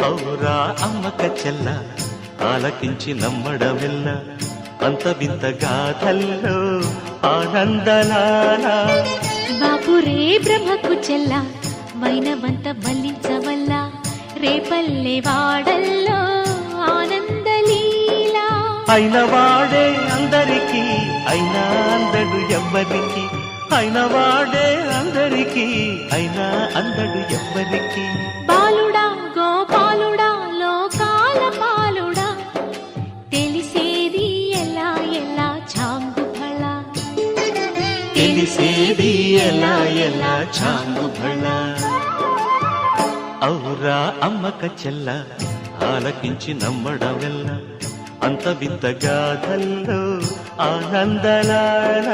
ఔరా అమ్మక చెల్ల ఆలకించి నమ్మడమెల్ల అంత వింత గాథల్లో ఆనందలాల బాపురే బ్రహ్మకు చెల్ల మైనవంత మల్లించవల్ల రేపల్లె వాడల్లో ఆనందలీలా అయిన వాడే అందరికీ అయినా అందడు ఎవ్వరికి అయిన వాడే అందరికీ అయినా అందడు ఎవ్వరికి బాలుడా గోపాలుడా లోకాల పాలుడా తెలిసేది ఎలా ఎలా చాంగు ఫళ తెలిసేది ఎలా ఎలా చాంగు భళ ఔరా అమ్మక చెల్ల ఆలకించి నమ్మడమెల్ల అంత వింత గాథల్లో ఆనందలాల